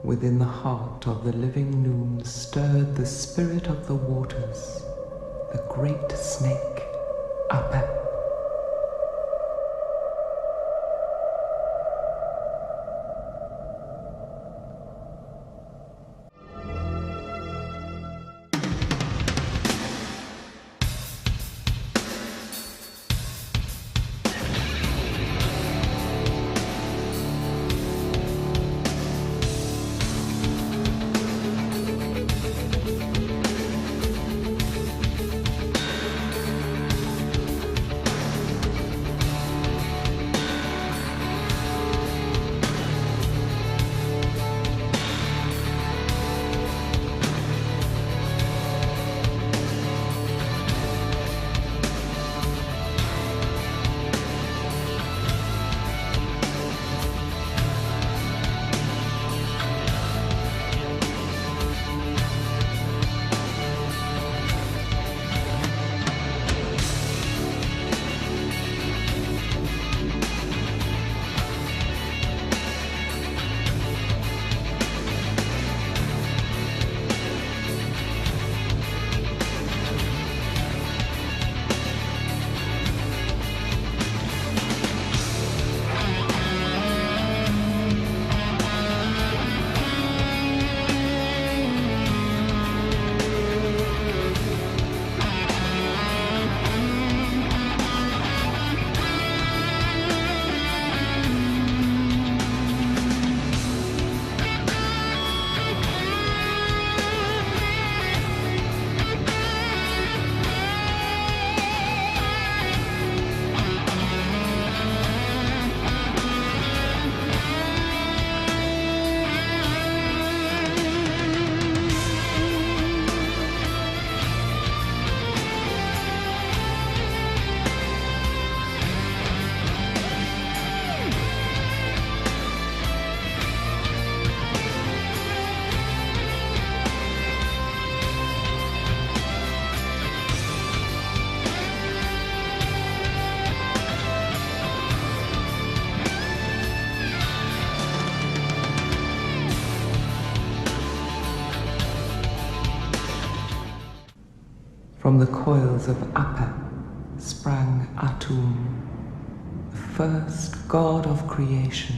Within the heart of the living noon stirred the spirit of the waters, the great snake, Appa. From the coils of Appa sprang Atum, the first god of creation.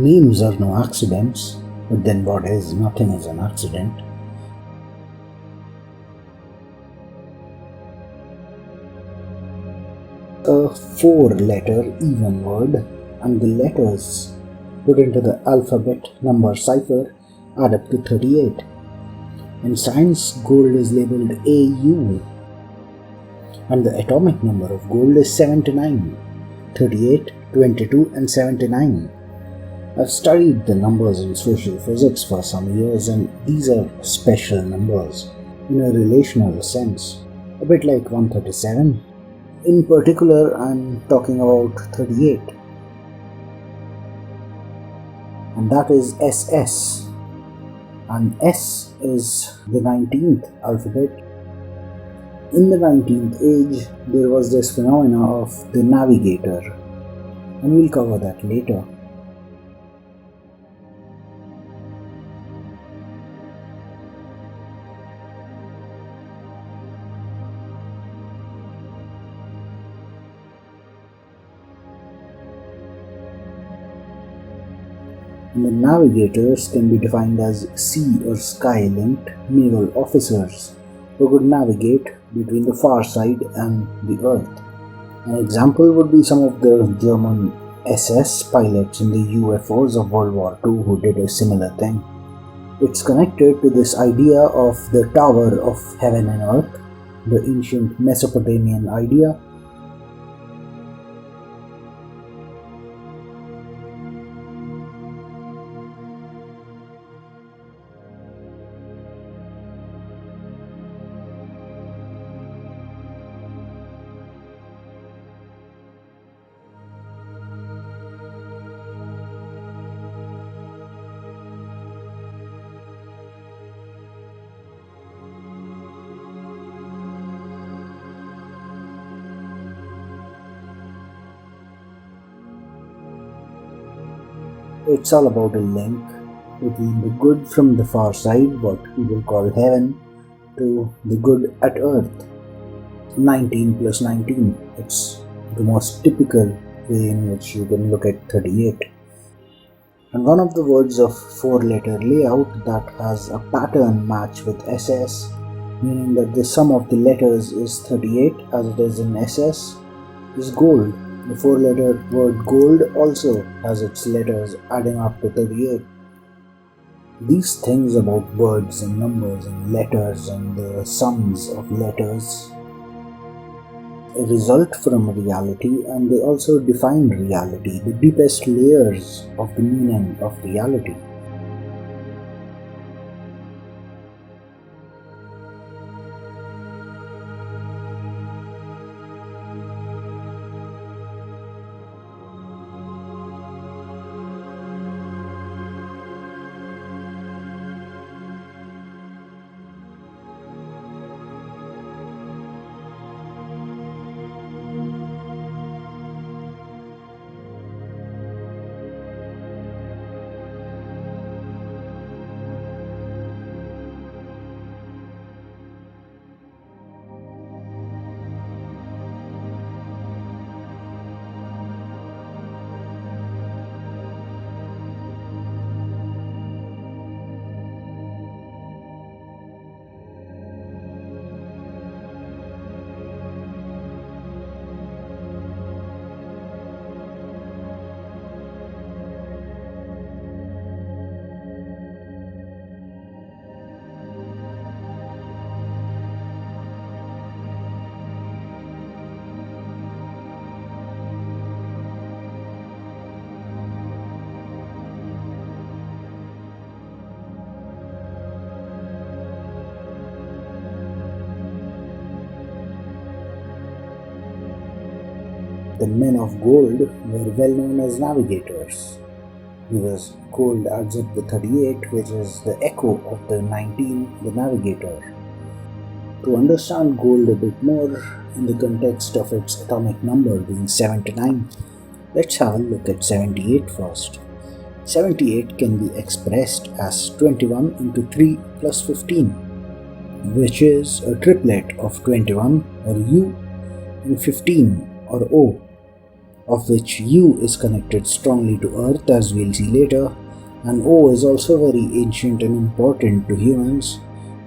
Names are no accidents, but then what is? Nothing is an accident. A 4-letter even word, and the letters put into the alphabet number cipher add up to 38. In science, gold is labeled AU, and the atomic number of gold is 79, 38, 22 and 79. I've studied the numbers in social physics for some years, and these are special numbers in a relational sense, a bit like 137. In particular, I'm talking about 38, and that is SS, and S is the 19th alphabet. In the 19th age, there was this phenomena of the navigator, and we'll cover that later. And the navigators can be defined as sea or sky-linked naval officers who could navigate between the far side and the earth. An example would be some of the German SS pilots in the UFOs of World War II who did a similar thing. It's connected to this idea of the Tower of Heaven and Earth, the ancient Mesopotamian idea. It's all about a link between the good from the far side, what people call heaven, to the good at earth. 19 plus 19. It's the most typical way in which you can look at 38. And one of the words of 4-letter layout that has a pattern match with SS, meaning that the sum of the letters is 38 as it is in SS, is gold. The 4-letter word gold also has its letters adding up to 38. These things about words and numbers and letters and the sums of letters result from reality, and they also define reality, the deepest layers of the meaning of reality. The men of gold were well known as navigators, because gold adds up to 38, which is the echo of the 19, the navigator. To understand gold a bit more in the context of its atomic number being 79, let's have a look at 78 first. 78 can be expressed as 21 into 3 plus 15, which is a triplet of 21 or U and 15 or O, of which U is connected strongly to Earth, as we'll see later, and O is also very ancient and important to humans.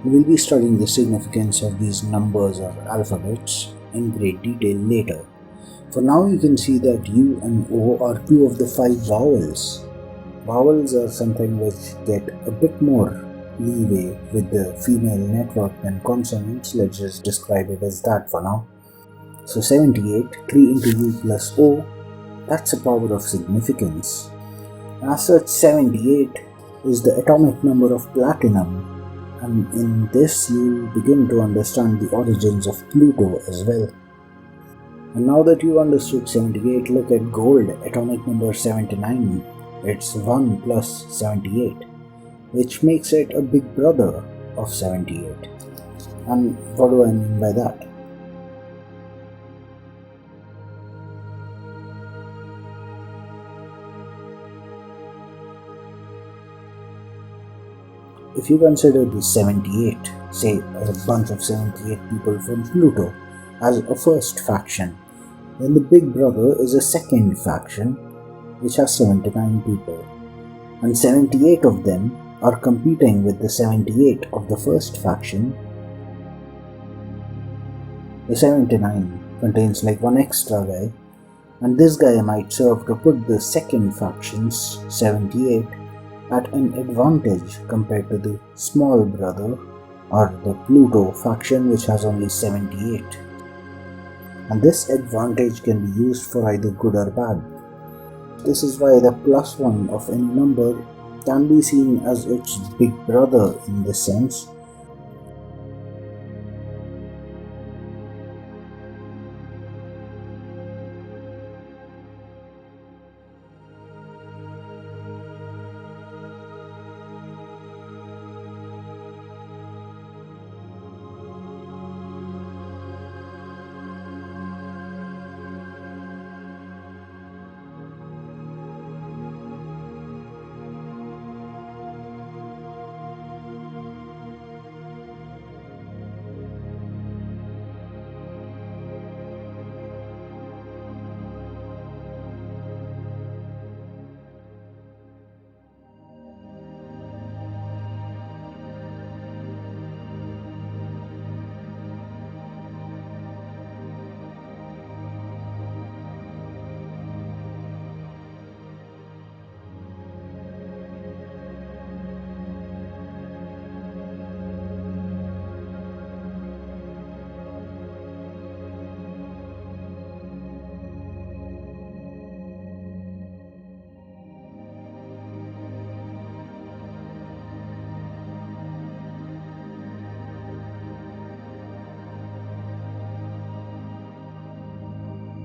We'll be studying the significance of these numbers or alphabets in great detail later. For now, you can see that U and O are two of the 5 vowels. Vowels are something which get a bit more leeway with the female network than consonants. Let's just describe it as that for now. So 78, 3 into U plus O, that's a power of significance. As such, 78 is the atomic number of platinum, and in this you'll begin to understand the origins of Pluto as well. And now that you understood 78, look at gold, atomic number 79. It's 1 plus 78, which makes it a big brother of 78. And what do I mean by that? If you consider the 78, say a bunch of 78 people from Pluto, as a first faction, then the Big Brother is a second faction which has 79 people. and 78 of them are competing with the 78 of the first faction. The 79 contains like one extra guy, and this guy might serve to put the second faction's 78 at an advantage compared to the small brother or the Pluto faction, which has only 78. And this advantage can be used for either good or bad. This is why the +1 of any number can be seen as its big brother in this sense.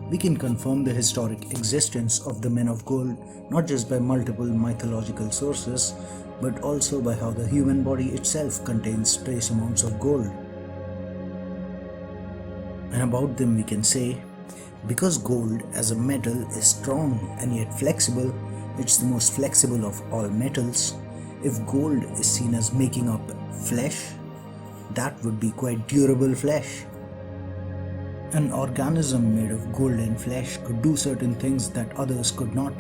We can confirm the historic existence of the men of gold not just by multiple mythological sources, but also by how the human body itself contains trace amounts of gold. And about them we can say, because gold as a metal is strong and yet flexible, it's the most flexible of all metals. If gold is seen as making up flesh, that would be quite durable flesh. An organism made of golden flesh could do certain things that others could not.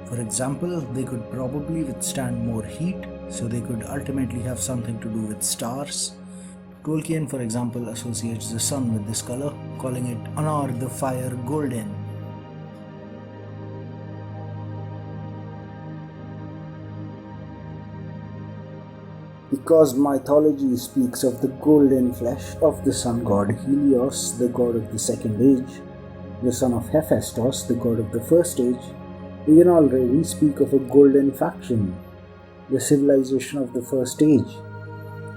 For example, they could probably withstand more heat, so they could ultimately have something to do with stars. Tolkien, for example, associates the sun with this color, calling it Anar the fire golden. Because mythology speaks of the golden flesh of the sun god Helios, the god of the second age, the son of Hephaestus, the god of the first age, we can already speak of a golden faction, the civilization of the first age,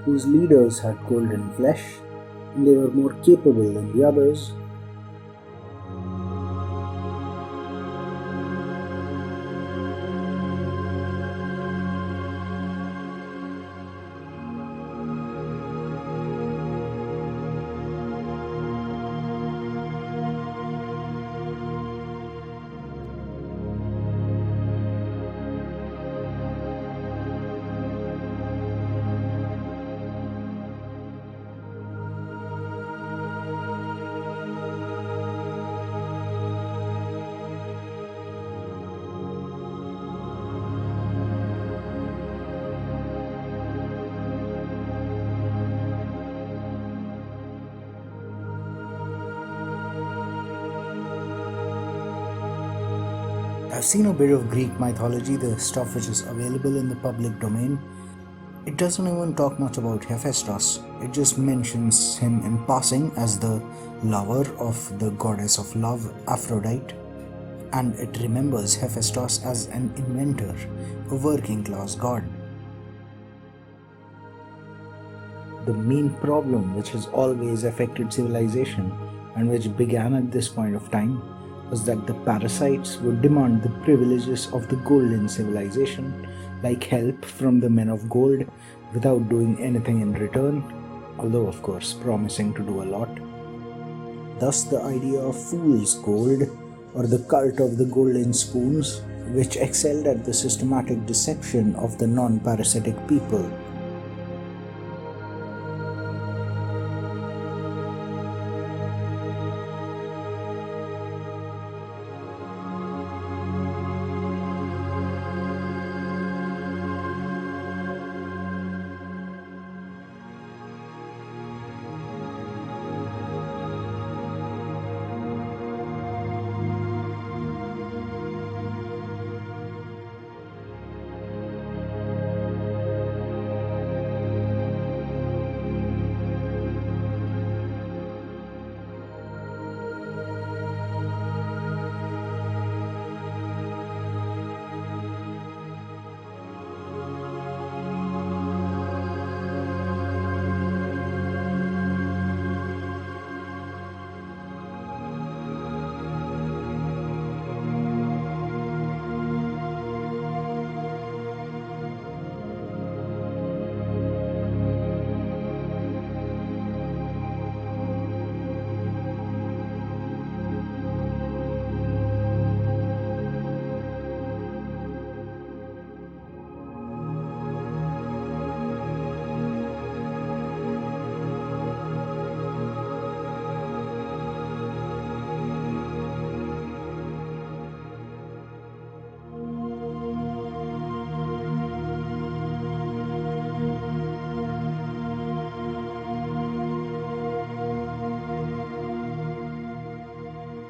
whose leaders had golden flesh, and they were more capable than the others. I've seen a bit of Greek mythology, the stuff which is available in the public domain. It doesn't even talk much about Hephaestus. It just mentions him in passing as the lover of the goddess of love, Aphrodite. And it remembers Hephaestus as an inventor, a working class god. The main problem which has always affected civilization and which began at this point of time was that the parasites would demand the privileges of the golden civilization, like help from the men of gold without doing anything in return, although of course promising to do a lot. Thus the idea of fool's gold, or the cult of the golden spoons, which excelled at the systematic deception of the non-parasitic people.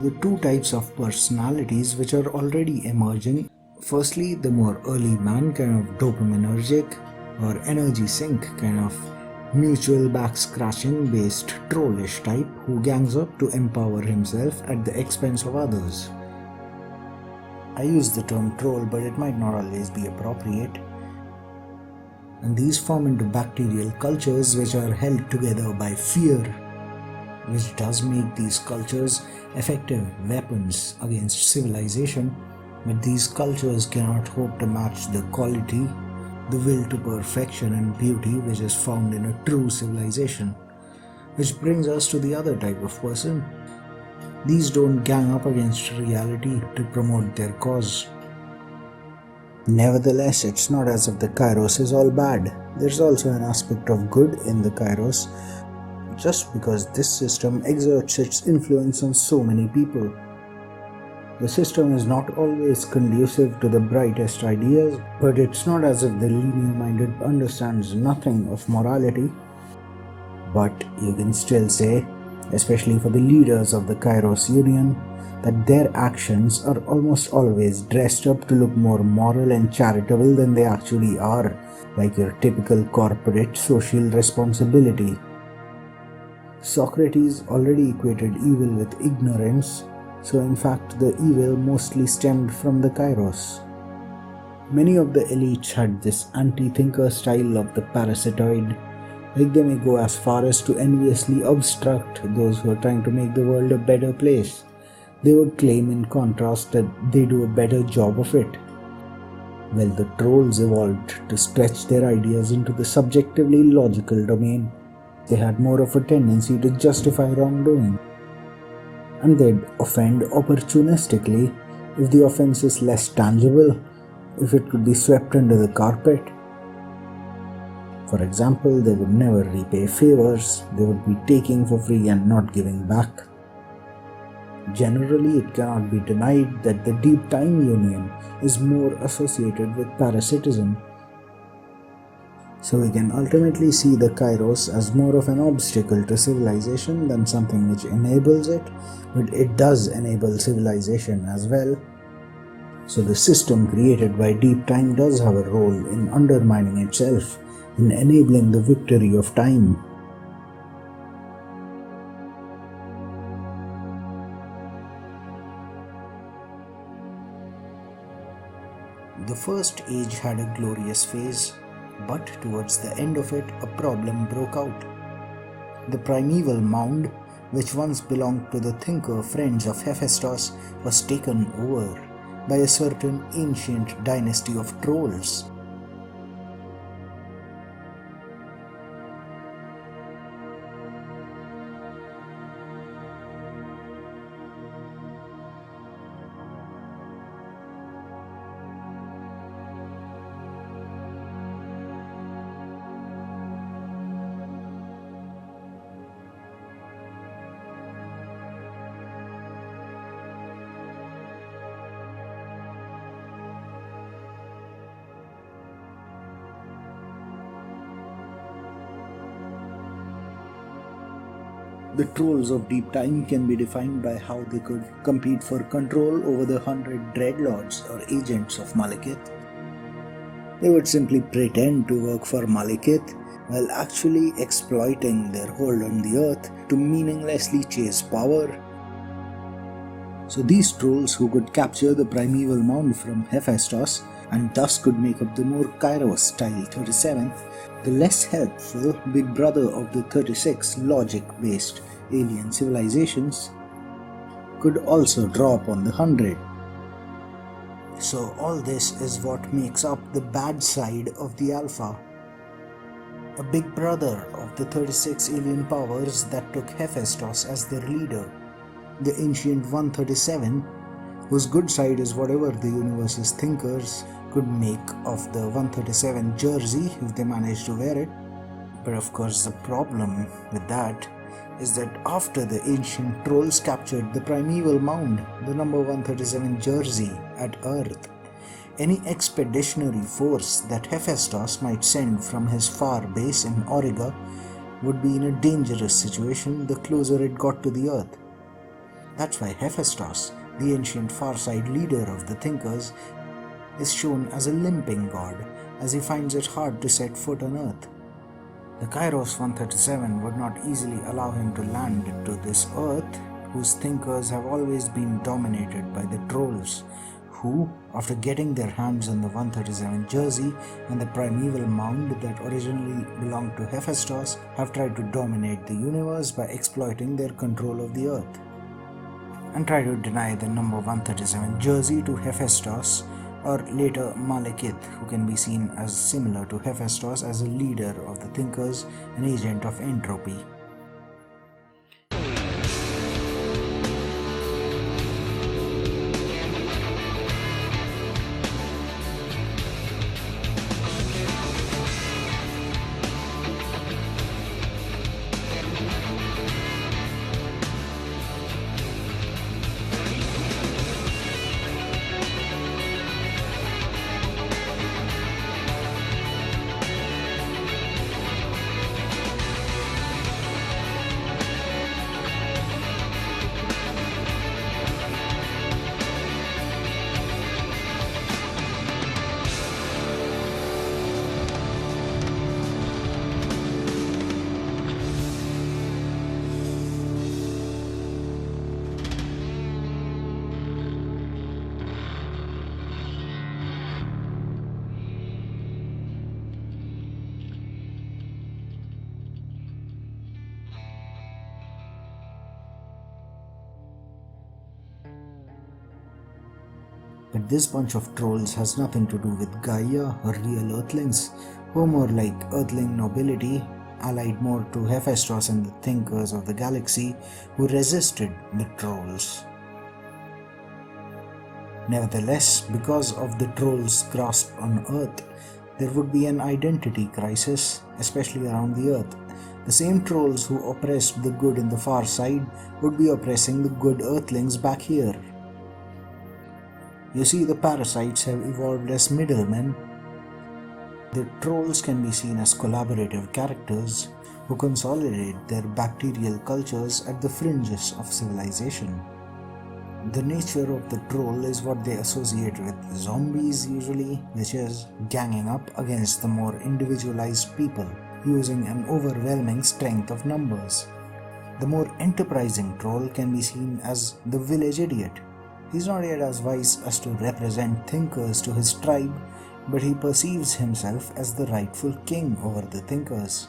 The two types of personalities which are already emerging. Firstly, the more early man, kind of dopaminergic or energy sink, kind of mutual back scratching based trollish type who gangs up to empower himself at the expense of others. I use the term troll, but it might not always be appropriate. And these form into bacterial cultures which are held together by fear, which does make these cultures effective weapons against civilization. But these cultures cannot hope to match the quality, the will to perfection and beauty which is found in a true civilization. Which brings us to the other type of person. These don't gang up against reality to promote their cause. Nevertheless, it's not as if the kairos is all bad. There's also an aspect of good in the kairos, just because this system exerts its influence on so many people. The system is not always conducive to the brightest ideas, but it's not as if the linear-minded understands nothing of morality. But you can still say, especially for the leaders of the Kairos Union, that their actions are almost always dressed up to look more moral and charitable than they actually are, like your typical corporate social responsibility. Socrates already equated evil with ignorance, so in fact the evil mostly stemmed from the kairos. Many of the elites had this anti-thinker style of the parasitoid, like they may go as far as to enviously obstruct those who are trying to make the world a better place. They would claim in contrast that they do a better job of it. Well, the trolls evolved to stretch their ideas into the subjectively logical domain. They had more of a tendency to justify wrongdoing. And they'd offend opportunistically if the offense is less tangible, if it could be swept under the carpet. For example, they would never repay favors, they would be taking for free and not giving back. Generally, it cannot be denied that the deep time union is more associated with parasitism. So we can ultimately see the kairos as more of an obstacle to civilization than something which enables it, but it does enable civilization as well. So the system created by deep time does have a role in undermining itself, in enabling the victory of time. The first age had a glorious phase, but towards the end of it, a problem broke out. The primeval mound, which once belonged to the thinker friends of Hephaestus, was taken over by a certain ancient dynasty of trolls. The trolls of deep time can be defined by how they could compete for control over the 100 dreadlords or agents of Malekith. They would simply pretend to work for Malekith while actually exploiting their hold on the earth to meaninglessly chase power. So these trolls who could capture the primeval mound from Hephaestus and thus could make up the more kairos style 37th, the less helpful big brother of the 36 logic-based alien civilizations, could also draw upon the 100. So all this is what makes up the bad side of the Alpha. A big brother of the 36 alien powers that took Hephaestus as their leader, the ancient 137, whose good side is whatever the universe's thinkers could make of the 137 jersey if they manage to wear it. But of course the problem with that is that after the ancient trolls captured the primeval mound, the number 137 jersey at Earth, any expeditionary force that Hephaestus might send from his far base in Auriga would be in a dangerous situation the closer it got to the Earth. That's why Hephaestus, the ancient far side leader of the thinkers, is shown as a limping god, as he finds it hard to set foot on earth. The Kairos 137 would not easily allow him to land to this earth, whose thinkers have always been dominated by the trolls, who, after getting their hands on the 137 jersey and the primeval mound that originally belonged to Hephaestus, have tried to dominate the universe by exploiting their control of the earth, and try to deny the number 137 jersey to Hephaestus, or later Malekith, who can be seen as similar to Hephaestus as a leader of the thinkers, an agent of entropy. But this bunch of trolls has nothing to do with Gaia or real Earthlings, who are more like Earthling nobility, allied more to Hephaestus and the thinkers of the galaxy who resisted the trolls. Nevertheless, because of the trolls' grasp on Earth, there would be an identity crisis, especially around the Earth. The same trolls who oppressed the good in the far side would be oppressing the good Earthlings back here. You see, the parasites have evolved as middlemen. The trolls can be seen as collaborative characters who consolidate their bacterial cultures at the fringes of civilization. The nature of the troll is what they associate with zombies usually, which is ganging up against the more individualized people, using an overwhelming strength of numbers. The more enterprising troll can be seen as the village idiot. He's not yet as wise as to represent thinkers to his tribe, but he perceives himself as the rightful king over the thinkers.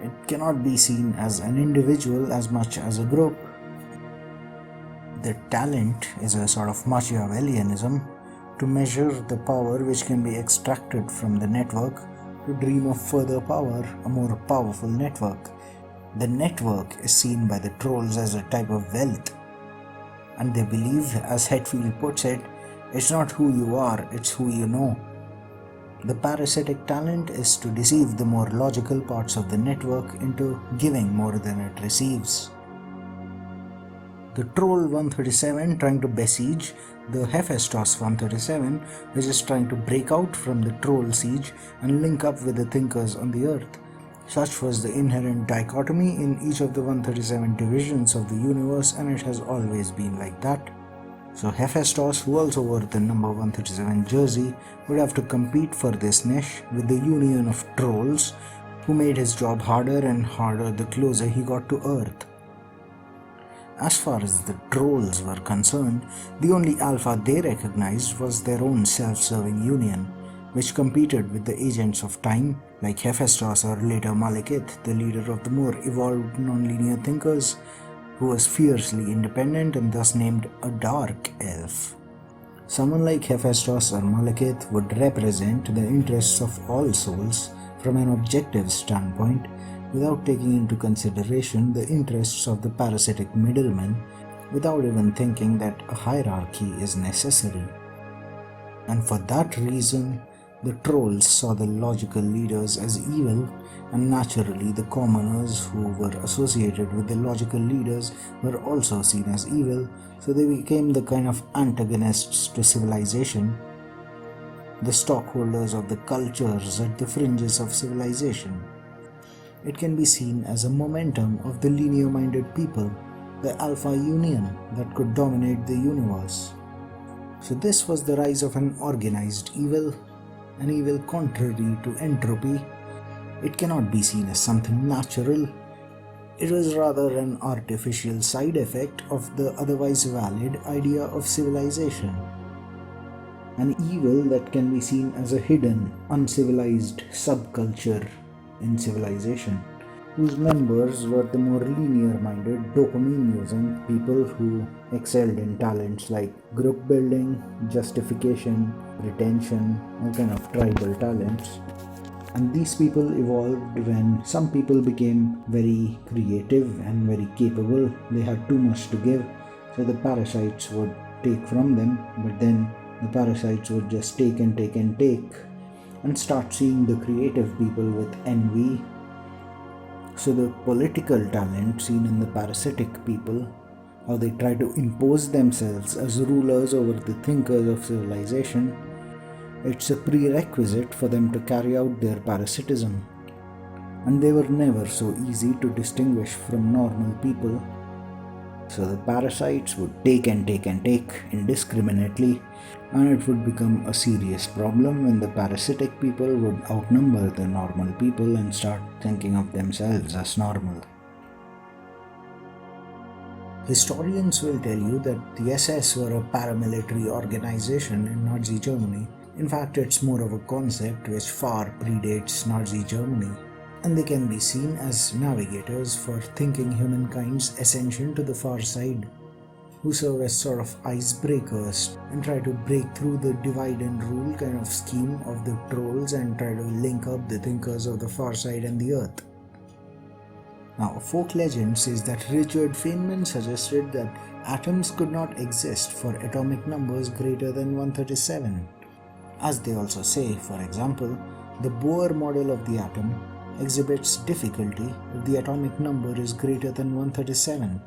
It cannot be seen as an individual as much as a group. The talent is a sort of Machiavellianism to measure the power which can be extracted from the network, to dream of further power, a more powerful network. The network is seen by the trolls as a type of wealth, and they believe, as Hetfield puts it, it's not who you are, it's who you know. The parasitic talent is to deceive the more logical parts of the network into giving more than it receives. The Troll 137 trying to besiege the Hephaestus 137, which is trying to break out from the troll siege and link up with the thinkers on the earth. Such was the inherent dichotomy in each of the 137 divisions of the universe, and it has always been like that. So Hephaestus, who also wore the number 137 jersey, would have to compete for this niche with the union of trolls, who made his job harder and harder the closer he got to Earth. As far as the trolls were concerned, the only alpha they recognized was their own self-serving union, which competed with the agents of time like Hephaestus or later Malekith, the leader of the more evolved non-linear thinkers, who was fiercely independent and thus named a dark elf. Someone like Hephaestus or Malekith would represent the interests of all souls from an objective standpoint, without taking into consideration the interests of the parasitic middlemen, without even thinking that a hierarchy is necessary. And for that reason, the trolls saw the logical leaders as evil, and naturally the commoners who were associated with the logical leaders were also seen as evil, so they became the kind of antagonists to civilization, the stockholders of the cultures at the fringes of civilization. It can be seen as a momentum of the linear-minded people, the alpha union that could dominate the universe. So this was the rise of an organized evil, an evil contrary to entropy. It cannot be seen as something natural. It was rather an artificial side effect of the otherwise valid idea of civilization. An evil that can be seen as a hidden, uncivilized subculture in civilization, whose members were the more linear-minded, dopamine-using people who excelled in talents like group building, justification, retention, all kind of tribal talents. And these people evolved when some people became very creative and very capable. They had too much to give, so the parasites would take from them, but then the parasites would just take and take and take and start seeing the creative people with envy. So the political talent seen in the parasitic people, how they try to impose themselves as rulers over the thinkers of civilization, it's a prerequisite for them to carry out their parasitism. And they were never so easy to distinguish from normal people. So the parasites would take and take and take indiscriminately, and it would become a serious problem when the parasitic people would outnumber the normal people and start thinking of themselves as normal. Historians will tell you that the SS were a paramilitary organization in Nazi Germany. In fact, it's more of a concept which far predates Nazi Germany, and they can be seen as navigators for thinking humankind's ascension to the far side, who serve as sort of icebreakers and try to break through the divide and rule kind of scheme of the trolls and try to link up the thinkers of the far side and the earth. Now, a folk legend says that Richard Feynman suggested that atoms could not exist for atomic numbers greater than 137. As they also say, for example, the Bohr model of the atom exhibits difficulty if the atomic number is greater than 137.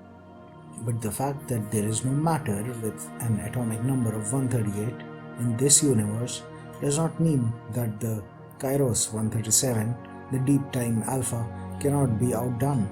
But the fact that there is no matter with an atomic number of 138 in this universe does not mean that the kairos 137, the deep time alpha, cannot be outdone.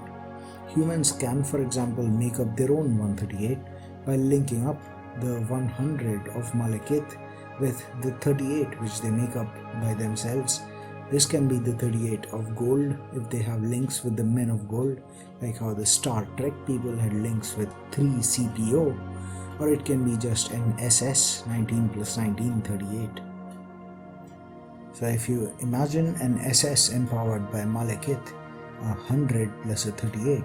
Humans can, for example, make up their own 138 by linking up the 100 of Malekith with the 38 which they make up by themselves. This can be the 38 of gold if they have links with the men of gold, like how the Star Trek people had links with 3CPO, or it can be just an SS 19 plus 19 38. So if you imagine an SS empowered by Malekith, 100 plus a 38.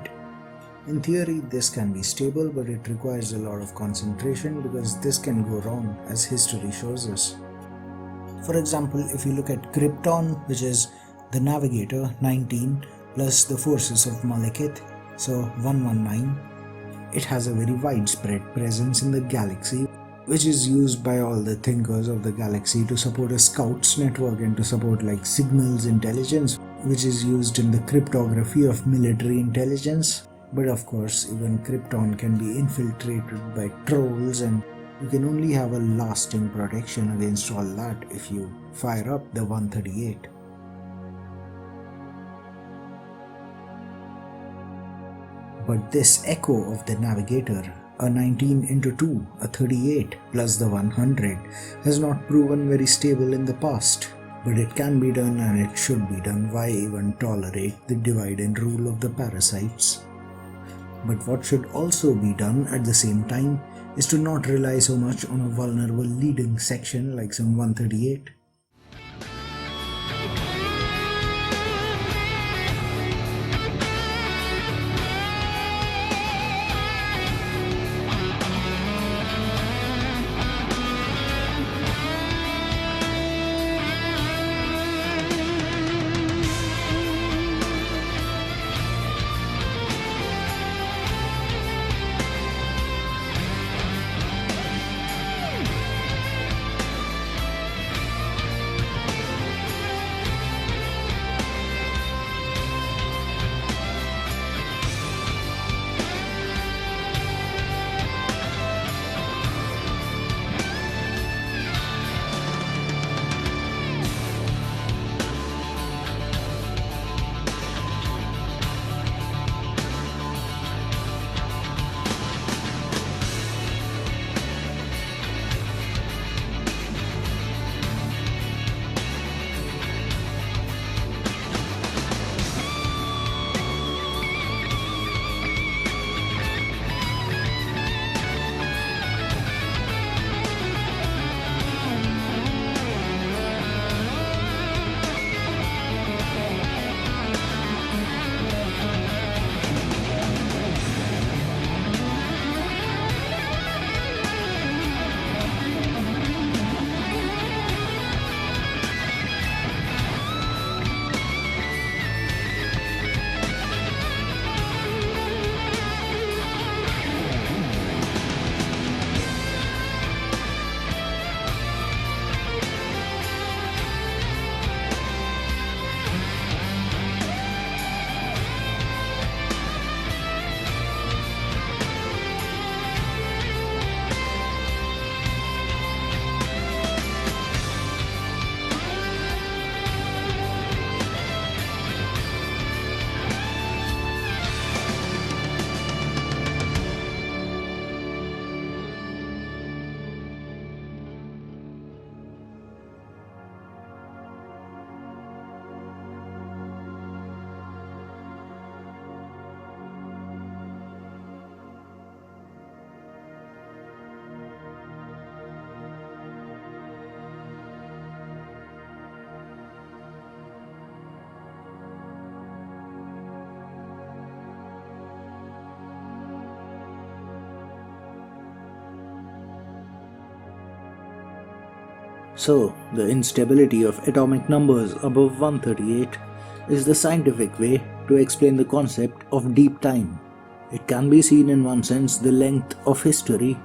In theory, this can be stable, but it requires a lot of concentration because this can go wrong, as history shows us. For example, if you look at Krypton, which is the Navigator 19 plus the forces of Malekith, so 119, it has a very widespread presence in the galaxy, which is used by all the thinkers of the galaxy to support a scouts network and to support like signals intelligence, which is used in the cryptography of military intelligence. But of course, even Krypton can be infiltrated by trolls, and you can only have a lasting protection against all that if you fire up the 138. But this echo of the Navigator, a 19 into 2, a 38 plus the 100, has not proven very stable in the past. But it can be done, and it should be done. Why even tolerate the divide and rule of the parasites? But what should also be done at the same time is to not rely so much on a vulnerable leading section like some 138. So, the instability of atomic numbers above 138 is the scientific way to explain the concept of deep time. It can be seen in one sense the length of history,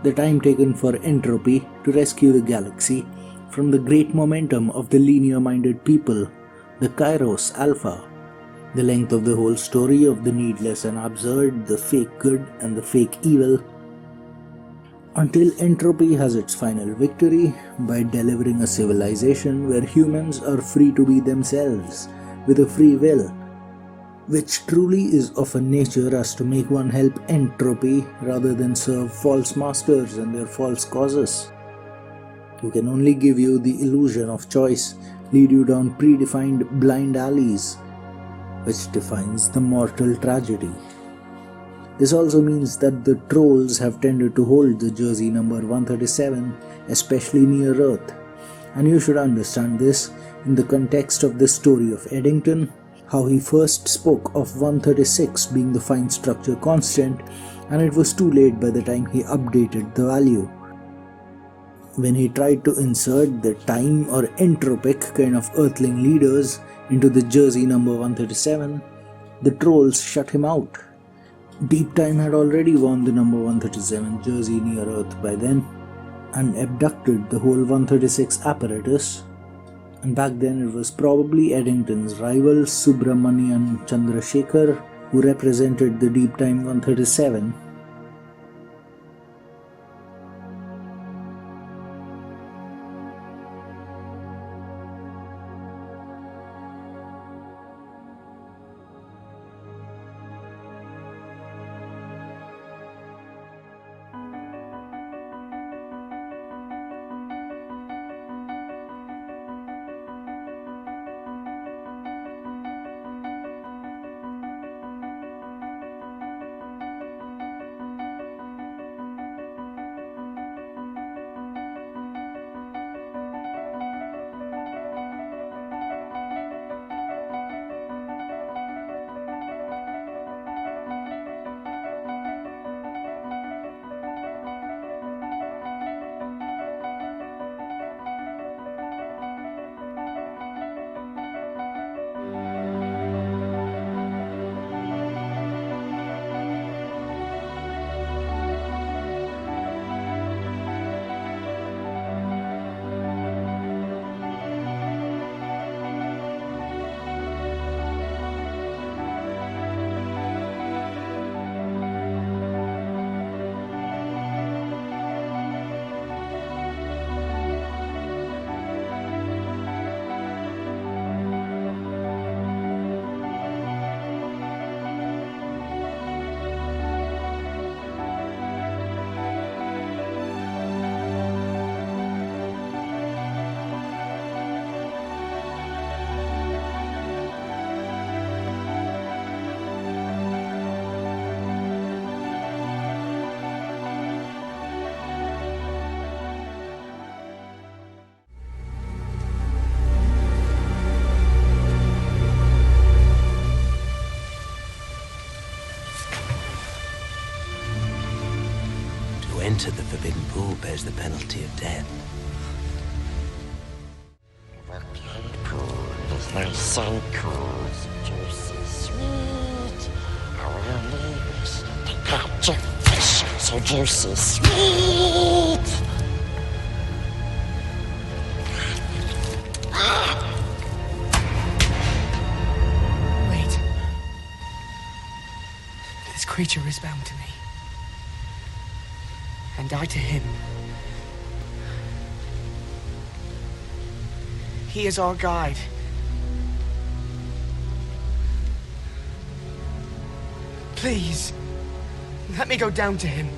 the time taken for entropy to rescue the galaxy from the great momentum of the linear-minded people, the kairos alpha, the length of the whole story of the needless and absurd, the fake good and the fake evil, until entropy has its final victory by delivering a civilization where humans are free to be themselves with a free will, which truly is of a nature as to make one help entropy rather than serve false masters and their false causes. Who can only give you the illusion of choice, lead you down predefined blind alleys, which defines the mortal tragedy. This also means that the trolls have tended to hold the jersey number 137, especially near Earth. And you should understand this in the context of the story of Eddington, how he first spoke of 136 being the fine structure constant, and it was too late by the time he updated the value. When he tried to insert the time or entropic kind of earthling leaders into the jersey number 137, the trolls shut him out. Deep Time had already won the number 137 jersey near Earth by then and abducted the whole 136 apparatus, and back then it was probably Eddington's rival Subramanian Chandrasekhar who represented the Deep Time 137. Enter the forbidden pool bears the penalty of death. The forbidden pool is no so-called juicy sweet. Our neighbors, they got your fish so juicy sweet. Wait. This creature is bound to me. And I to him. He is our guide. Please, let me go down to him.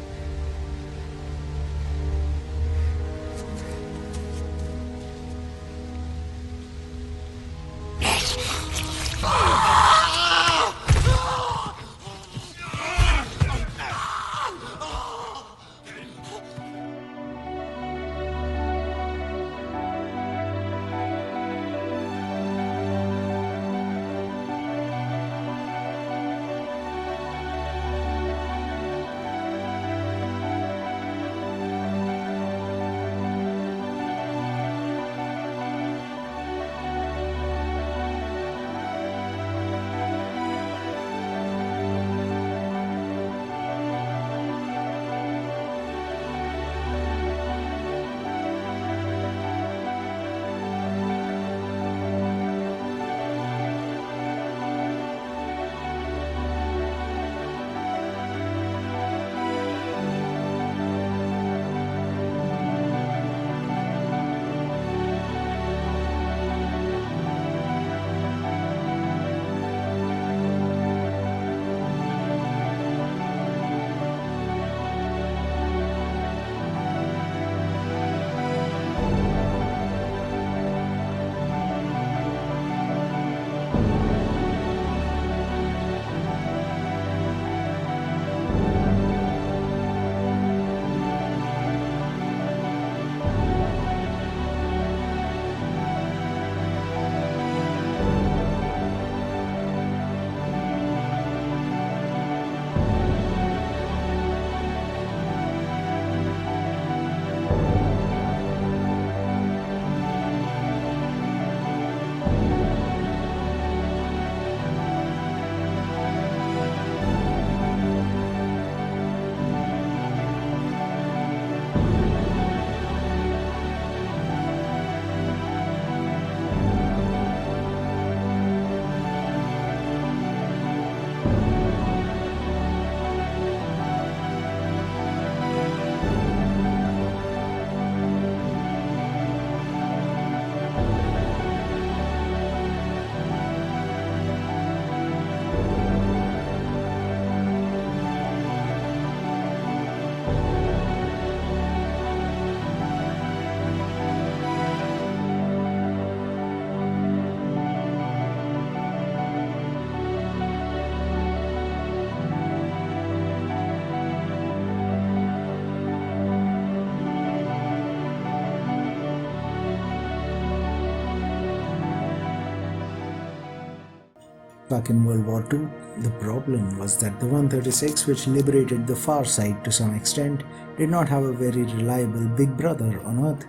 back in World War II. The problem was that the 136, which liberated the far side to some extent, did not have a very reliable big brother on Earth.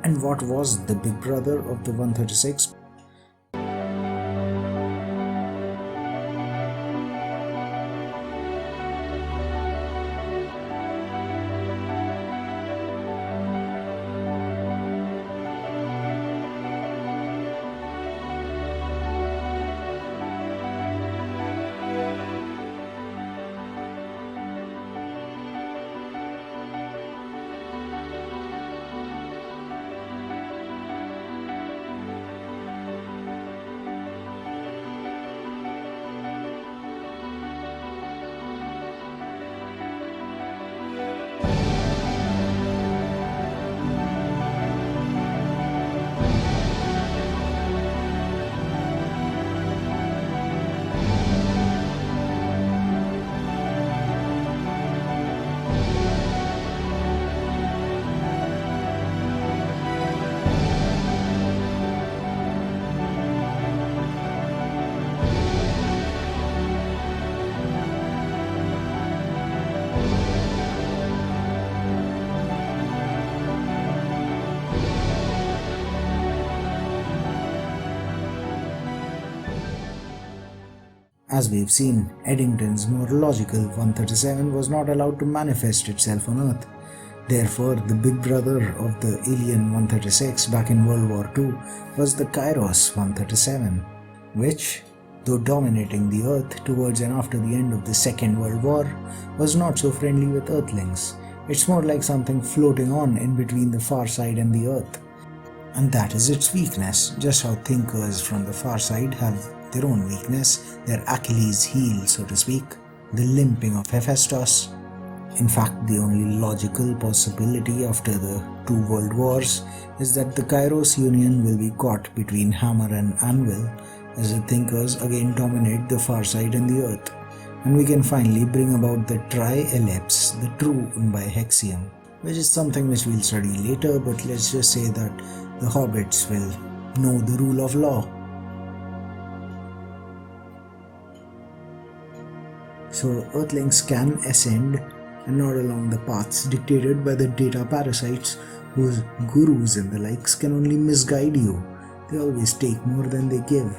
And what was the big brother of the 136? As we've seen, Eddington's more logical 137 was not allowed to manifest itself on Earth. Therefore, the big brother of the alien 136 back in World War II was the Kairos 137, which, though dominating the Earth towards and after the end of the Second World War, was not so friendly with Earthlings. It's more like something floating on in between the far side and the Earth. And that is its weakness, just how thinkers from the far side have their own weakness, their Achilles heel, so to speak, the limping of Hephaestus. In fact, the only logical possibility after the two world wars is that the Kairos Union will be caught between hammer and anvil as the thinkers again dominate the far side and the Earth, and we can finally bring about the tri-ellipse, the true unbihexium, which is something which we'll study later, but let's just say that the hobbits will know the rule of law. So Earthlings can ascend, and not along the paths dictated by the data parasites whose gurus and the likes can only misguide you. They always take more than they give.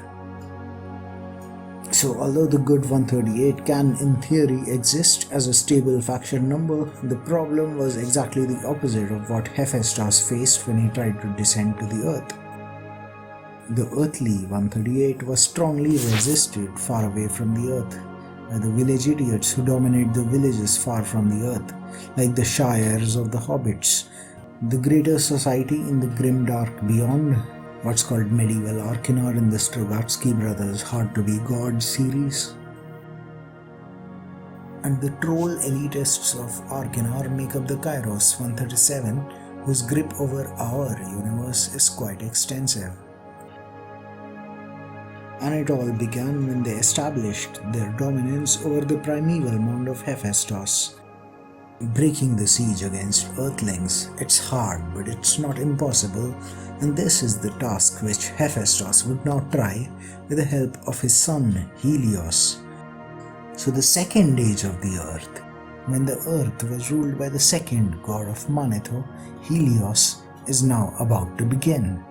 So although the good 138 can in theory exist as a stable faction number, the problem was exactly the opposite of what Hephaestus faced when he tried to descend to the Earth. The earthly 138 was strongly resisted far away from the Earth by the village idiots who dominate the villages far from the Earth, like the shires of the hobbits, the greater society in the grim dark beyond, what's called medieval Arkanar in the Strugatsky brothers' Hard to Be God series. And the troll elitists of Arkanar make up the Kairos 137, whose grip over our universe is quite extensive. And it all began when they established their dominance over the primeval mound of Hephaestus. Breaking the siege against Earthlings, it's hard, but it's not impossible, and this is the task which Hephaestus would now try with the help of his son Helios. So the second age of the Earth, when the Earth was ruled by the second god of Manetho, Helios, is now about to begin.